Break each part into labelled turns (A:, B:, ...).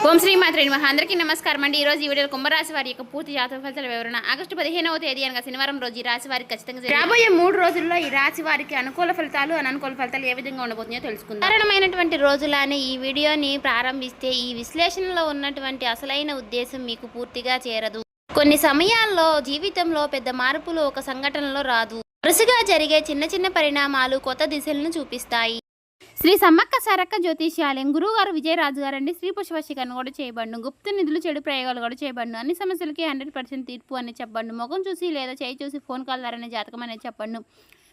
A: ఓం శ్రీ మాత్రే నమః. అందరికీ నమస్కారం అండి. ఈ రోజు ఈ వీడియోలో కుంభరాశి వారి యొక్క పూర్తి జాతక ఫలితాల వివరణ. ఆగస్టు 15వ తేదీ అనగా శనివారం రోజు ఈ రాశి వారికి ఖచ్చితంగా రాబోయే 3 రోజుల్లో ఈ రాశి వారికి అనుకూల ఫలితాలు అననుకూల ఫలితాలు ఏ విధంగా ఉండబోతున్నాయో తెలుసుకుందాం. సాధారణమైనటువంటి రోజులానే ఈ వీడియోని ప్రారంభిస్తే ఈ విశ్లేషణలో ఉన్నటువంటి అసలైన ఉద్దేశం మీకు పూర్తిగా చేరదు. కొన్ని సమయాల్లో జీవితంలో పెద్ద మార్పులు ఒక సంఘటనలో రాదు. వరుసగా జరిగే చిన్న చిన్న పరిణామాలు కొత్త దిశలను చూపిస్తాయి. శ్రీ సమ్మక్క సారక్క జ్యోతిష్యాలయం గురువుగారు విజయరాజు గారండి. స్త్రీ పుష్పవశీకరణ కూడా చేయబడును. గుప్త నిధులు చెడు ప్రయోగాలు కూడా చేయబడును. అన్ని సమస్యలకి 100% తీర్పు అని చెప్పండు. ముఖం చూసి లేదా చేయి చూసి ఫోన్ కాల్ ద్వారా జాతకం అనేది చెప్పండు.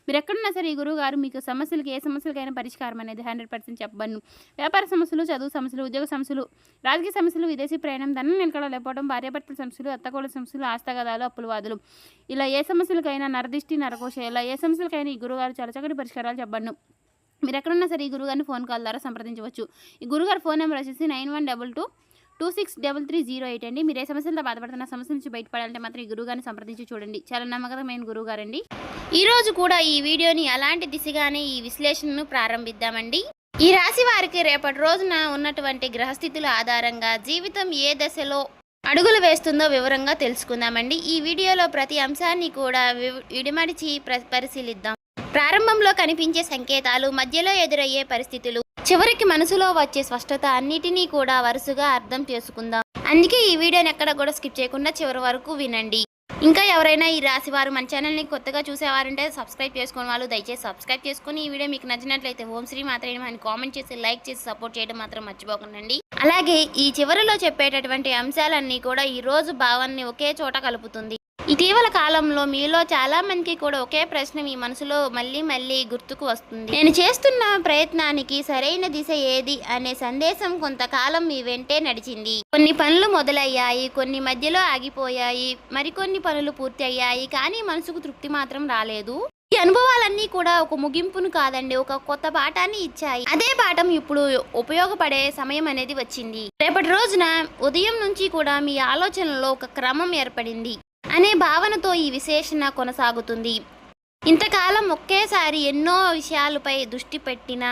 A: మీరు ఎక్కడున్నా సరే ఈ గురువుగారు మీకు సమస్యలకి ఏ సమస్యలకైనా పరిష్కారం అనేది 100% చెప్పబడును. వ్యాపార సమస్యలు, చదువు సమస్యలు, ఉద్యోగ సమస్యలు, రాజకీయ సమస్యలు, విదేశీ ప్రయాణం, ధనం నిలకడ లేకపోవడం, భార్యాభర్తల సమస్యలు, అత్తకోళ్ళ సమస్యలు, ఆస్తగదాలు, అప్పుల వాదులు, ఇలా ఏ సమస్యలకైనా నరదిష్టి నరకోశ, ఇలా ఏ సమస్యలకైనా ఈ గురువుగారు చాలా చక్కటి పరిష్కారాలు చెప్పబడును. మీరు ఎక్కడున్నా సరే ఈ గురుగారిని ఫోన్ కాల్ ద్వారా సంప్రదించవచ్చు. ఈ గురుగారు ఫోన్ నెంబర్ వచ్చేసి 9122263308 అండి. మీరు ఏ సమస్యలతో బాధపడుతున్న సమస్య నుంచి బయటపడాలంటే మాత్రం ఈ గురుగారిని సంప్రదించి చూడండి. చాలా నమ్మకమైన గురుగారండి. ఈ రోజు కూడా ఈ వీడియోని అలాంటి దిశగానే ఈ విశ్లేషణను ప్రారంభిద్దామండి. ఈ రాశి వారికి రేపటి రోజున ఉన్నటువంటి గ్రహస్థితుల ఆధారంగా జీవితం ఏ దశలో అడుగులు వేస్తుందో వివరంగా తెలుసుకుందామండి. ఈ వీడియోలో ప్రతి అంశాన్ని కూడా విడిమడిచి పరిశీలిద్దాం. ప్రారంభంలో కనిపించే సంకేతాలు, మధ్యలో ఎదురయ్యే పరిస్థితులు, చివరికి మనసులో వచ్చే స్పష్టత అన్నిటినీ కూడా వరుసగా అర్థం చేసుకుందాం. అందుకే ఈ వీడియోని ఎక్కడ కూడా స్కిప్ చేయకుండా చివరి వరకు వినండి. ఇంకా ఎవరైనా ఈ రాశి వారు మన ఛానల్ని కొత్తగా చూసేవారంటే సబ్స్క్రైబ్ చేసుకునే వాళ్ళు దయచేసి సబ్స్క్రైబ్ చేసుకుని ఈ వీడియో మీకు నచ్చినట్లయితే ఓం శ్రీ మాత్రే నమః అని కామెంట్ చేసి లైక్ చేసి సపోర్ట్ చేయడం మాత్రం మర్చిపోకండి. అలాగే ఈ చివరిలో చెప్పేటటువంటి అంశాలన్నీ కూడా ఈ రోజు భావాన్ని ఒకే చోట కలుపుతుంది. ఇటీవల కాలంలో మీలో చాలా మందికి కూడా ఒకే ప్రశ్న మీ మనసులో మళ్ళీ గుర్తుకు వస్తుంది. నేను చేస్తున్న ప్రయత్నానికి సరైన దిశ ఏది అనే సందేశం కొంతకాలం మీ వెంటే నడిచింది. కొన్ని పనులు మొదలయ్యాయి, కొన్ని మధ్యలో ఆగిపోయాయి, మరికొన్ని పనులు పూర్తి అయ్యాయి, కానీ మనసుకు తృప్తి మాత్రం రాలేదు. ఈ అనుభవాలన్నీ కూడా ఒక ముగింపును కాదండి, ఒక కొత్త పాఠాన్ని ఇచ్చాయి. అదే పాఠం ఇప్పుడు ఉపయోగపడే సమయం అనేది వచ్చింది. రేపటి రోజున ఉదయం నుంచి కూడా మీ ఆలోచనలో ఒక క్రమం ఏర్పడింది అనే భావనతో ఈ విశ్లేషణ కొనసాగుతుంది. ఇంతకాలం ఒకేసారి ఎన్నో విషయాలపై దృష్టి పెట్టిన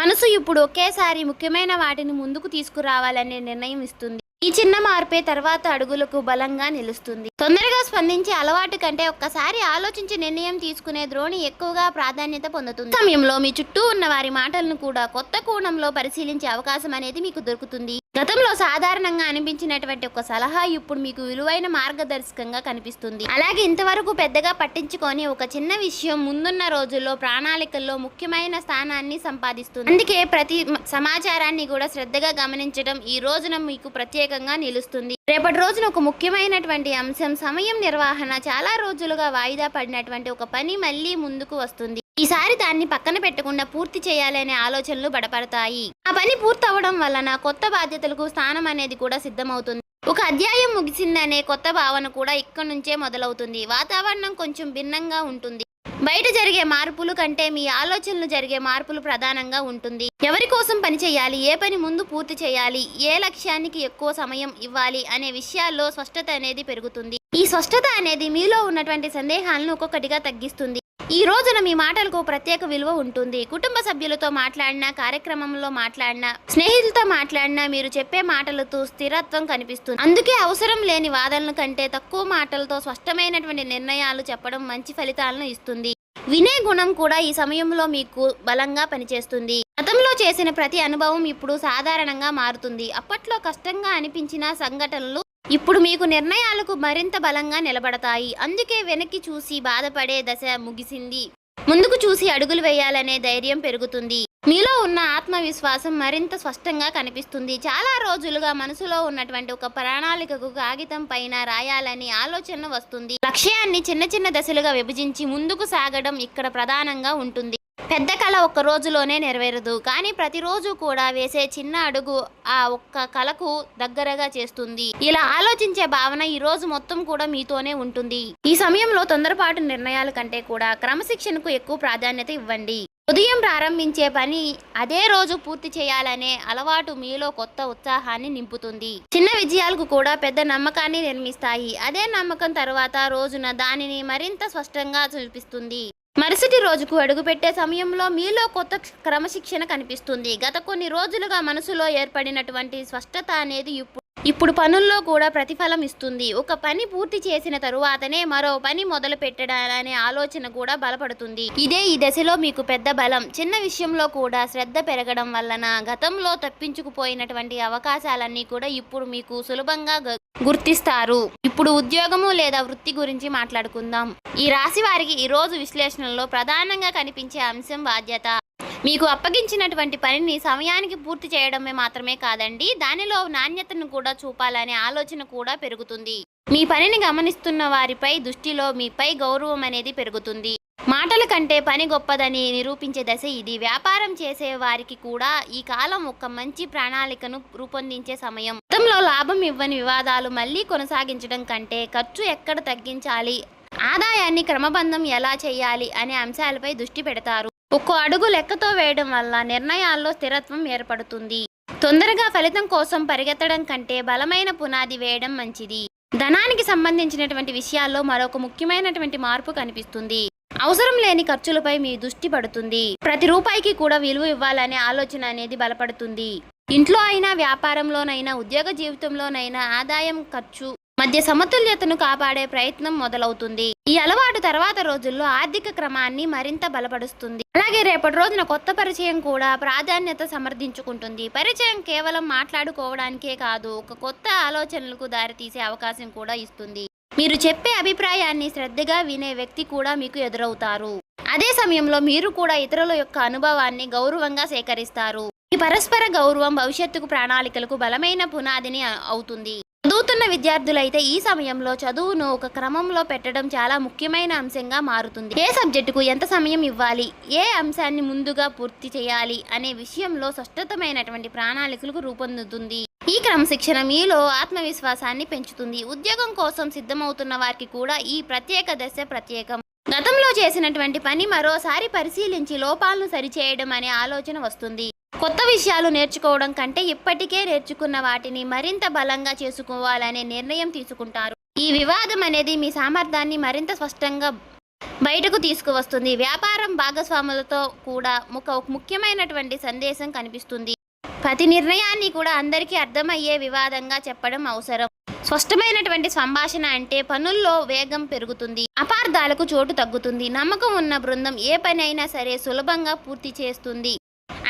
A: మనసు ఇప్పుడు ఒకేసారి ముఖ్యమైన వాటిని ముందుకు తీసుకురావాలనే నిర్ణయం ఇస్తుంది. ఈ చిన్న మార్పే తర్వాత అడుగులకు బలంగా నిలుస్తుంది. తొందరగా స్పందించే అలవాటు కంటే ఒక్కసారి ఆలోచించి నిర్ణయం తీసుకునే ధోరణి ఎక్కువగా ప్రాధాన్యత పొందుతుంది. సమయంలో మీ చుట్టూ ఉన్న వారి మాటలను కూడా కొత్త కోణంలో పరిశీలించే అవకాశం అనేది మీకు దొరుకుతుంది. గతంలో సాధారణంగా అనిపించినటువంటి ఒక సలహా ఇప్పుడు మీకు విలువైన మార్గదర్శకంగా కనిపిస్తుంది. అలాగే ఇంతవరకు పెద్దగా పట్టించుకొని ఒక చిన్న విషయం ముందున్న రోజుల్లో ప్రణాళికల్లో ముఖ్యమైన స్థానాన్ని సంపాదిస్తుంది. అందుకే ప్రతి సమాచారాన్ని కూడా శ్రద్ధగా గమనించడం ఈ రోజున మీకు ప్రత్యేకంగా నిలుస్తుంది. రేపటి రోజున ఒక ముఖ్యమైనటువంటి అంశం సమయం నిర్వహణ. చాలా రోజులుగా వాయిదా పడినటువంటి ఒక పని మళ్ళీ ముందుకు వస్తుంది. ఈసారి దాన్ని పక్కన పెట్టకుండా పూర్తి చేయాలనే ఆలోచనలు బడపడతాయి. ఆ పని పూర్తవడం వలన కొత్త బాధ్యతలకు స్థానం అనేది కూడా సిద్ధమవుతుంది. ఒక అధ్యాయం ముగిసిందనే కొత్త భావన కూడా ఇక్కడి నుంచే మొదలవుతుంది. వాతావరణం కొంచెం భిన్నంగా ఉంటుంది. బయట జరిగే మార్పులు కంటే మీ ఆలోచనలు జరిగే మార్పులు ప్రధానంగా ఉంటుంది. ఎవరి కోసం పని చేయాలి, ఏ పని ముందు పూర్తి చేయాలి, ఏ లక్ష్యానికి ఎక్కువ సమయం ఇవ్వాలి అనే విషయాల్లో స్పష్టత అనేది పెరుగుతుంది. ఈ స్పష్టత అనేది మీలో ఉన్నటువంటి సందేహాలను ఒక్కొక్కటిగా తగ్గిస్తుంది. ఈ రోజున మీ మాటలకు ప్రత్యేక విలువ ఉంటుంది. కుటుంబ సభ్యులతో మాట్లాడినా, కార్యక్రమంలో మాట్లాడినా, స్నేహితులతో మాట్లాడినా మీరు చెప్పే మాటలతో స్థిరత్వం కనిపిస్తుంది. అందుకే అవసరం లేని వాదనల కంటే తక్కువ మాటలతో స్పష్టమైనటువంటి నిర్ణయాలు చెప్పడం మంచి ఫలితాలను ఇస్తుంది. వినే గుణం కూడా ఈ సమయంలో మీకు బలంగా పనిచేస్తుంది. గతంలో చేసిన ప్రతి అనుభవం ఇప్పుడు సాధారణంగా మారుతుంది. అప్పట్లో కష్టంగా అనిపించిన సంఘటనలు ఇప్పుడు మీకు నిర్ణయాలకు మరింత బలంగా నిలబడతాయి. అందుకే వెనక్కి చూసి బాధపడే దశ ముగిసింది. ముందుకు చూసి అడుగులు వేయాలనే ధైర్యం పెరుగుతుంది. మీలో ఉన్న ఆత్మవిశ్వాసం మరింత స్పష్టంగా కనిపిస్తుంది. చాలా రోజులుగా మనసులో ఉన్నటువంటి ఒక ప్రణాళికకు కాగితం పైన రాయాలని ఆలోచన వస్తుంది. లక్ష్యాన్ని చిన్న చిన్న దశలుగా విభజించి ముందుకు సాగడం ఇక్కడ ప్రధానంగా ఉంటుంది. పెద్ద కళ ఒక్క రోజులోనే నెరవేరదు, కానీ ప్రతిరోజు కూడా వేసే చిన్న అడుగు ఆ ఒక్క కళకు దగ్గరగా చేస్తుంది. ఇలా ఆలోచించే భావన ఈ రోజు మొత్తం కూడా మీతోనే ఉంటుంది. ఈ సమయంలో తొందరపాటు నిర్ణయాల కంటే కూడా క్రమశిక్షణకు ఎక్కువ ప్రాధాన్యత ఇవ్వండి. ఉదయం ప్రారంభించే పని అదే రోజు పూర్తి చేయాలనే అలవాటు మీలో కొత్త ఉత్సాహాన్ని నింపుతుంది. చిన్న విజయాలకు కూడా పెద్ద నమ్మకాన్ని నిర్మిస్తాయి. అదే నమ్మకం తర్వాత రోజున దానిని మరింత స్పష్టంగా చూపిస్తుంది. మరుసటి రోజుకు అడుగుపెట్టే సమయంలో మీలో కొత్త క్రమశిక్షణ కనిపిస్తుంది. గత కొన్ని రోజులుగా మనసులో ఏర్పడినటువంటి స్పష్టత అనేది ఇప్పుడు పనుల్లో కూడా ప్రతిఫలం ఇస్తుంది. ఒక పని పూర్తి చేసిన తరువాతనే మరో పని మొదలు పెట్టడాలనే ఆలోచన కూడా బలపడుతుంది. ఇదే ఈ దశలో మీకు పెద్ద బలం. చిన్న విషయంలో కూడా శ్రద్ధ పెరగడం వలన గతంలో తప్పించుకుపోయినటువంటి అవకాశాలన్నీ కూడా ఇప్పుడు మీకు సులభంగా గుర్తిస్తారు. ఇప్పుడు ఉద్యోగము లేదా వృత్తి గురించి మాట్లాడుకుందాం. ఈ రాశి వారికి ఈ రోజు విశ్లేషణలో ప్రధానంగా కనిపించే అంశం బాధ్యత. మీకు అప్పగించినటువంటి పనిని సమయానికి పూర్తి చేయడమే మాత్రమే కాదండి, దానిలో నాణ్యతను కూడా చూపాలనే ఆలోచన కూడా పెరుగుతుంది. మీ పనిని గమనిస్తున్న వారిపై దృష్టిలో మీపై గౌరవం అనేది పెరుగుతుంది. మాటల కంటే పని గొప్పదని నిరూపించే దశ ఇది. వ్యాపారం చేసే వారికి కూడా ఈ కాలం ఒక మంచి ప్రణాళికను రూపొందించే సమయం. గతంలో లాభం ఇవ్వని వివాదాలు మళ్ళీ కొనసాగించడం కంటే ఖర్చు ఎక్కడ తగ్గించాలి, ఆదాయాన్ని క్రమబద్ధం ఎలా చేయాలి అనే అంశాలపై దృష్టి పెడతారు. ఒక్కో అడుగు లెక్కతో వేయడం వల్ల నిర్ణయాల్లో స్థిరత్వం ఏర్పడుతుంది. తొందరగా ఫలితం కోసం పరిగెత్తడం కంటే బలమైన పునాది వేయడం మంచిది. ధనానికి సంబంధించినటువంటి విషయాల్లో మరొక ముఖ్యమైనటువంటి మార్పు కనిపిస్తుంది. అవసరం లేని ఖర్చులపై మీ దృష్టి పడుతుంది. ప్రతి రూపాయికి కూడా విలువ ఇవ్వాలనే ఆలోచన అనేది బలపడుతుంది. ఇంట్లో అయినా, వ్యాపారంలోనైనా, ఉద్యోగ జీవితంలోనైనా ఆదాయం ఖర్చు మధ్య సమతుల్యతను కాపాడే ప్రయత్నం మొదలవుతుంది. ఈ అలవాటు తర్వాత రోజుల్లో ఆర్థిక క్రమాన్ని మరింత బలపరుస్తుంది. అలాగే రేపటి రోజున కొత్త పరిచయం కూడా ప్రాధాన్యత సమర్థించుకుంటుంది. పరిచయం కేవలం మాట్లాడుకోవడానికే కాదు, ఒక కొత్త ఆలోచనలకు దారితీసే అవకాశం కూడా ఇస్తుంది. మీరు చెప్పే అభిప్రాయాన్ని శ్రద్ధగా వినే వ్యక్తి కూడా మీకు ఎదురవుతారు. అదే సమయంలో మీరు కూడా ఇతరుల యొక్క అనుభవాన్ని గౌరవంగా సేకరిస్తారు. ఈ పరస్పర గౌరవం భవిష్యత్తుకు ప్రణాళికలకు బలమైన పునాదిని అవుతుంది. చదువుతున్న విద్యార్థులైతే ఈ సమయంలో చదువును ఒక క్రమంలో పెట్టడం చాలా ముఖ్యమైన అంశంగా మారుతుంది. ఏ సబ్జెక్టుకు ఎంత సమయం ఇవ్వాలి, ఏ అంశాన్ని ముందుగా పూర్తి చేయాలి అనే విషయంలో స్పష్టమైనటువంటి ప్రణాళికలకు రూపొందుతుంది. ఈ క్రమశిక్షణ మీలో ఆత్మవిశ్వాసాన్ని పెంచుతుంది. ఉద్యోగం కోసం సిద్ధమవుతున్న వారికి కూడా ఈ ప్రత్యేక దశ ప్రత్యేకం. గతంలో చేసినటువంటి పని మరోసారి పరిశీలించి లోపాలను సరిచేయడం అనే ఆలోచన వస్తుంది. కొత్త విషయాలు నేర్చుకోవడం కంటే ఇప్పటికే నేర్చుకున్న వాటిని మరింత బలంగా చేసుకోవాలనే నిర్ణయం తీసుకుంటారు. ఈ వివాదం అనేది మీ సామర్థ్యాన్ని మరింత స్పష్టంగా బయటకు తీసుకువస్తుంది. వ్యాపారం భాగస్వాములతో కూడా ఒక ముఖ్యమైనటువంటి సందేశం కనిపిస్తుంది. ప్రతి నిర్ణయాన్ని కూడా అందరికీ అర్థమయ్యే వివాదంగా చెప్పడం అవసరం. స్పష్టమైనటువంటి సంభాషణ అంటే పనుల్లో వేగం పెరుగుతుంది, అపార్థాలకు చోటు తగ్గుతుంది. నమ్మకం ఉన్న బృందం ఏ పని అయినా సరే సులభంగా పూర్తి చేస్తుంది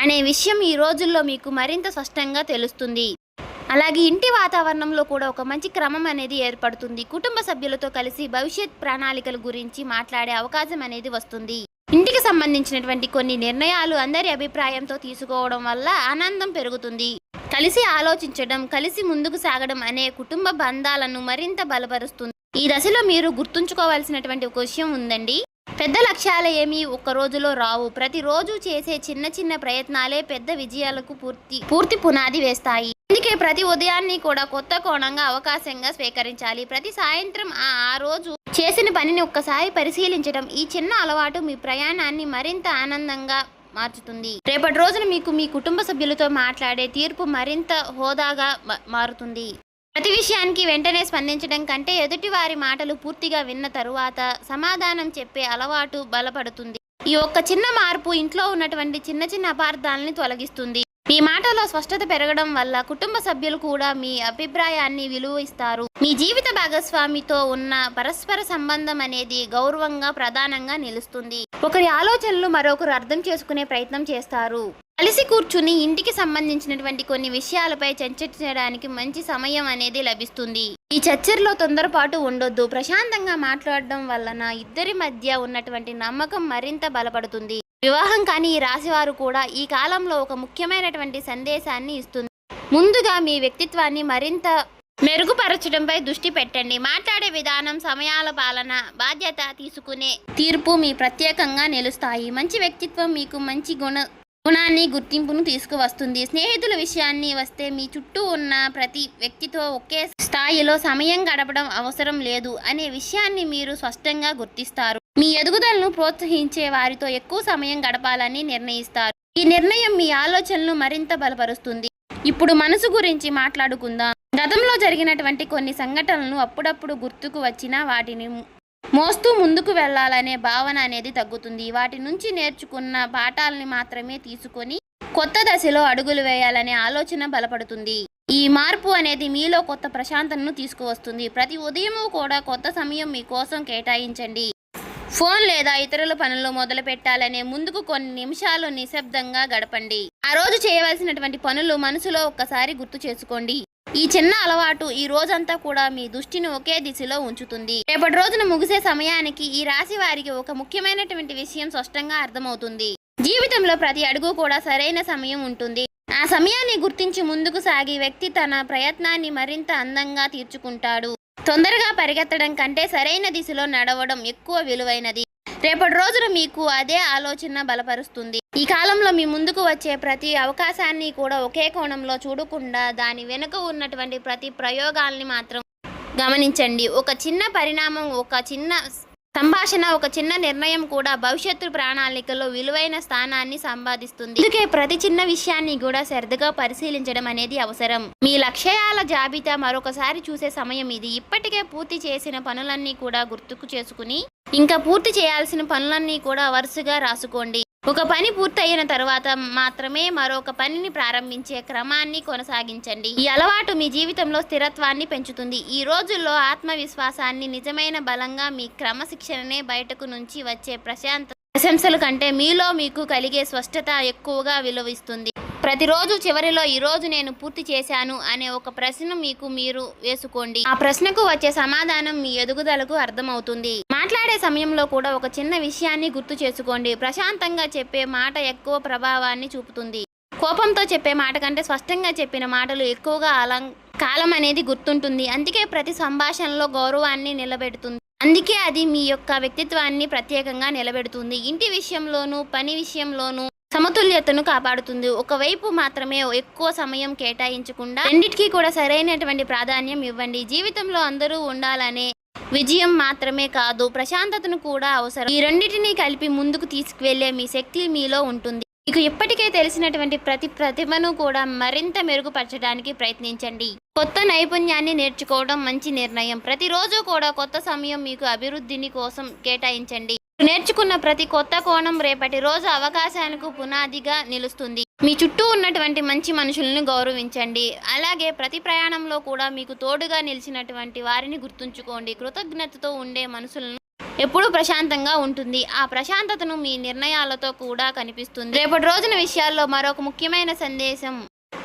A: అనే విషయం ఈ రోజుల్లో మీకు మరింత స్పష్టంగా తెలుస్తుంది. అలాగే ఇంటి వాతావరణంలో కూడా ఒక మంచి క్రమం అనేది ఏర్పడుతుంది. కుటుంబ సభ్యులతో కలిసి భవిష్యత్ ప్రణాళికల గురించి మాట్లాడే అవకాశం అనేది వస్తుంది. ఇంటికి సంబంధించినటువంటి కొన్ని నిర్ణయాలు అందరి అభిప్రాయంతో తీసుకోవడం వల్ల ఆనందం పెరుగుతుంది. కలిసి ఆలోచించడం, కలిసి ముందుకు సాగడం అనే కుటుంబ బంధాలను మరింత బలపరుస్తుంది. ఈ దశలో మీరు గుర్తుంచుకోవాల్సినటువంటి ఒక విషయం ఉందండి. పెద్ద లక్ష్యాలు ఏమీ ఒక్క రోజులో రావు. ప్రతిరోజు చేసే చిన్న చిన్న ప్రయత్నాలే పెద్ద విజయాలకు పూర్తి పునాది వేస్తాయి. అందుకే ప్రతి ఉదయాన్ని కూడా కొత్త కోణంగా అవకాశంగా స్వీకరించాలి. ప్రతి సాయంత్రం ఆ రోజు చేసిన పనిని ఒక్కసారి పరిశీలించడం, ఈ చిన్న అలవాటు మీ ప్రయాణాన్ని మరింత ఆనందంగా మార్చుతుంది. రేపటి రోజున మీకు మీ కుటుంబ సభ్యులతో మాట్లాడే తీర్పు మరింత హోదాగా మారుతుంది. ప్రతి విషయానికి వెంటనే స్పందించడం కంటే ఎదుటి వారి మాటలు పూర్తిగా విన్న తరువాత సమాధానం చెప్పే అలవాటు బలపడుతుంది. ఈ ఒక్క చిన్న మార్పు ఇంట్లో ఉన్నటువంటి చిన్న చిన్న అపార్థాలని తొలగిస్తుంది. మీ మాటలో స్పష్టత పెరగడం వల్ల కుటుంబ సభ్యులు కూడా మీ అభిప్రాయాన్ని విలువ ఇస్తారు. మీ జీవిత భాగస్వామితో ఉన్న పరస్పర సంబంధం అనేది గౌరవంగా ప్రధానంగా నిలుస్తుంది. ఒకరి ఆలోచనలు మరొకరు అర్థం చేసుకునే ప్రయత్నం చేస్తారు. కలిసి కూర్చుని ఇంటికి సంబంధించినటువంటి కొన్ని విషయాలపై చర్చించడానికి మంచి సమయం అనేది లభిస్తుంది. ఈ చర్చల్లో తొందరపాటు ఉండొద్దు. ప్రశాంతంగా మాట్లాడడం వలన ఇద్దరి మధ్య ఉన్నటువంటి నమ్మకం మరింత బలపడుతుంది. వివాహం కాని ఈ రాశివారు కూడా ఈ కాలంలో ఒక ముఖ్యమైనటువంటి సందేశాన్ని ఇస్తుంది. ముందుగా మీ వ్యక్తిత్వాన్ని మరింత మెరుగుపరచడంపై దృష్టి పెట్టండి. మాట్లాడే విధానం, సమయాల పాలన, బాధ్యత తీసుకునే తీర్పు మీ ప్రత్యేకంగా నిలుస్తాయి. మంచి వ్యక్తిత్వం మీకు మంచి గుణాన్ని, గుర్తింపును తీసుకువస్తుంది. స్నేహితుల విషయాన్ని వస్తే మీ చుట్టూ ఉన్న ప్రతి వ్యక్తితో ఒకే స్థాయిలో సమయం గడపడం అవసరం లేదు అనే విషయాన్ని మీరు స్పష్టంగా గుర్తిస్తారు. మీ ఎదుగుదలను ప్రోత్సహించే వారితో ఎక్కువ సమయం గడపాలని నిర్ణయిస్తారు. ఈ నిర్ణయం మీ ఆలోచనలు మరింత బలపరుస్తుంది. ఇప్పుడు మనసు గురించి మాట్లాడుకుందాం. గతంలో జరిగినటువంటి కొన్ని సంఘటనలు అప్పుడప్పుడు గుర్తుకు వచ్చినా వాటిని మోస్తూ ముందుకు వెళ్ళాలనే భావన అనేది తగ్గుతుంది. వాటి నుంచి నేర్చుకున్న పాఠాలని మాత్రమే తీసుకొని కొత్త దశలో అడుగులు వేయాలనే ఆలోచన బలపడుతుంది. ఈ మార్పు అనేది మీలో కొత్త ప్రశాంతతను తీసుకువస్తుంది. ప్రతి ఉదయము కూడా కొత్త సమయం మీకోసం కేటాయించండి. ఫోన్ లేదా ఇతరుల పనులు మొదలు పెట్టాలనే ముందుకు కొన్ని నిమిషాలు నిశ్శబ్దంగా గడపండి. ఆ రోజు చేయవలసినటువంటి పనులు మనసులో ఒక్కసారి గుర్తు చేసుకోండి. ఈ చిన్న అలవాటు ఈ రోజంతా కూడా మీ దృష్టిని ఒకే దిశలో ఉంచుతుంది. రేపటి రోజున ముగిసే సమయానికి ఈ రాశి వారికి ఒక ముఖ్యమైనటువంటి విషయం స్పష్టంగా అర్థమవుతుంది. జీవితంలో ప్రతి అడుగు కూడా సరైన సమయం ఉంటుంది. ఆ సమయాన్ని గుర్తించి ముందుకు సాగి వ్యక్తి తన ప్రయత్నాన్ని మరింత అందంగా తీర్చుకుంటాడు. తొందరగా పరిగెత్తడం కంటే సరైన దిశలో నడవడం ఎక్కువ విలువైనది. రేపటి రోజున మీకు అదే ఆలోచన బలపరుస్తుంది. ఈ కాలంలో మీ ముందుకు వచ్చే ప్రతి అవకాశాన్ని కూడా ఒకే కోణంలో చూడకుండా దాని వెనుక ఉన్నటువంటి ప్రతి ప్రయోగాల్ని మాత్రం గమనించండి. ఒక చిన్న పరిణామం, ఒక చిన్న సంభాషణ, ఒక చిన్న నిర్ణయం కూడా భవిష్యత్తు ప్రణాళికలో విలువైన స్థానాన్ని సంపాదిస్తుంది. అందుకే ప్రతి చిన్న విషయాన్ని కూడా శ్రద్ధగా పరిశీలించడం అనేది అవసరం. మీ లక్ష్యాల జాబితా మరొకసారి చూసే సమయం ఇది. ఇప్పటికే పూర్తి చేసిన పనులన్నీ కూడా గుర్తుకు చేసుకుని ఇంకా పూర్తి చేయాల్సిన పనులన్నీ కూడా వరుసగా రాసుకోండి. ఒక పని పూర్తయిన తర్వాత మాత్రమే మరొక పనిని ప్రారంభించే క్రమాన్ని కొనసాగించండి. ఈ అలవాటు మీ జీవితంలో స్థిరత్వాన్ని పెంచుతుంది. ఈ రోజుల్లో ఆత్మవిశ్వాసాన్ని నిజమైన బలంగా మీ క్రమశిక్షణనే బయటకు నుంచి వచ్చే ప్రశంసల కంటే మీలో మీకు కలిగే స్పష్టత ఎక్కువగా విలువిస్తుంది. ప్రతిరోజు చివరిలో ఈ రోజు నేను పూర్తి చేశాను అనే ఒక ప్రశ్న మీకు మీరు వేసుకోండి. ఆ ప్రశ్నకు వచ్చే సమాధానం మీ ఎదుగుదలకు అర్థమవుతుంది. మాట్లాడే సమయంలో కూడా ఒక చిన్న విషయాన్ని గుర్తు చేసుకోండి. ప్రశాంతంగా చెప్పే మాట ఎక్కువ ప్రభావాన్ని చూపుతుంది. కోపంతో చెప్పే మాట కంటే స్పష్టంగా చెప్పిన మాటలు ఎక్కువగా కాలం అనేది గుర్తుంటుంది. అందుకే ప్రతి సంభాషణలో గౌరవాన్ని నిలబెడుతుంది. అందుకే అది మీ యొక్క వ్యక్తిత్వాన్ని ప్రత్యేకంగా నిలబెడుతుంది. ఇంటి విషయంలోనూ పని విషయంలోనూ సమతుల్యతను కాపాడుతుంది. ఒకవైపు మాత్రమే ఎక్కువ సమయం కేటాయించకుండా రెండిటికీ కూడా సరైనటువంటి ప్రాధాన్యం ఇవ్వండి. జీవితంలో అందరూ ఉండాలనే విజయం మాత్రమే కాదు, ప్రశాంతతను కూడా అవసరం. ఈ రెండింటినీ కలిపి ముందుకు తీసుకువెళ్లే మీ శక్తి మీలో ఉంటుంది. మీకు ఇప్పటికే తెలిసినటువంటి ప్రతి ప్రతిభను కూడా మరింత మెరుగుపరచడానికి ప్రయత్నించండి. కొత్త నైపుణ్యాన్ని నేర్చుకోవడం మంచి నిర్ణయం. ప్రతిరోజు కూడా కొత్త సమయం మీకు అభివృద్ధిని కోసం కేటాయించండి. నేర్చుకున్న ప్రతి కొత్త కోణం రేపటి రోజు అవకాశాలకు పునాదిగా నిలుస్తుంది. మీ చుట్టూ ఉన్నటువంటి మంచి మనుషులను గౌరవించండి. అలాగే ప్రతి ప్రయాణంలో కూడా మీకు తోడుగా నిలిచినటువంటి వారిని గుర్తుంచుకోండి. కృతజ్ఞతతో ఉండే మనసులను ఎప్పుడూ ప్రశాంతంగా ఉంటుంది. ఆ ప్రశాంతతను మీ నిర్ణయాలతో కూడా కనిపిస్తుంది. రేపటి రోజున విషయాల్లో మరొక ముఖ్యమైన సందేశం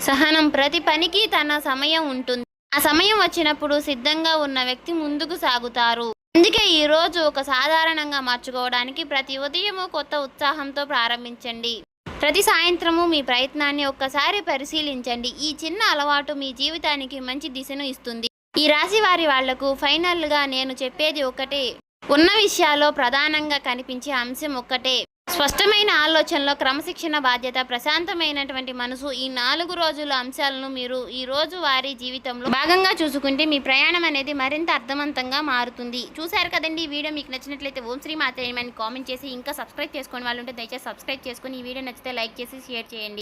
A: సహనం. ప్రతి పనికి తన సమయం ఉంటుంది. ఆ సమయం వచ్చినప్పుడు సిద్ధంగా ఉన్న వ్యక్తి ముందుకు సాగుతారు. అందుకే ఈ రోజు ఒక సాధారణంగా మార్చుకోవడానికి ప్రతి ఉదయము కొత్త ఉత్సాహంతో ప్రారంభించండి. ప్రతి సాయంత్రము మీ ప్రయత్నాన్ని ఒక్కసారి పరిశీలించండి. ఈ చిన్న అలవాటు మీ జీవితానికి మంచి దిశను ఇస్తుంది. ఈ రాశి వాళ్లకు ఫైనల్గా నేను చెప్పేది ఒకటే. ఉన్న విషయాల్లో ప్రధానంగా కనిపించే అంశం ఒక్కటే. స్పష్టమైన ఆలోచనలో క్రమశిక్షణ, బాధ్యత, ప్రశాంతమైనటువంటి మనసు. ఈ 4 రోజుల అంశాలను మీరు ఈ రోజు వారి జీవితంలో భాగంగా చూసుకుంటే మీ ప్రయాణం అనేది మరింత అర్థవంతంగా మారుతుంది. చూశారు కదండి. ఈ వీడియో మీకు నచ్చినట్లయితే ఓం శ్రీ మాత్రే అని కామెంట్ చేసి ఇంకా సబ్స్క్రైబ్ చేసుకోని వాళ్ళు ఉంటే దయచేసి సబ్స్క్రైబ్ చేసుకుని ఈ వీడియో నచ్చితే లైక్ చేసి షేర్ చేయండి.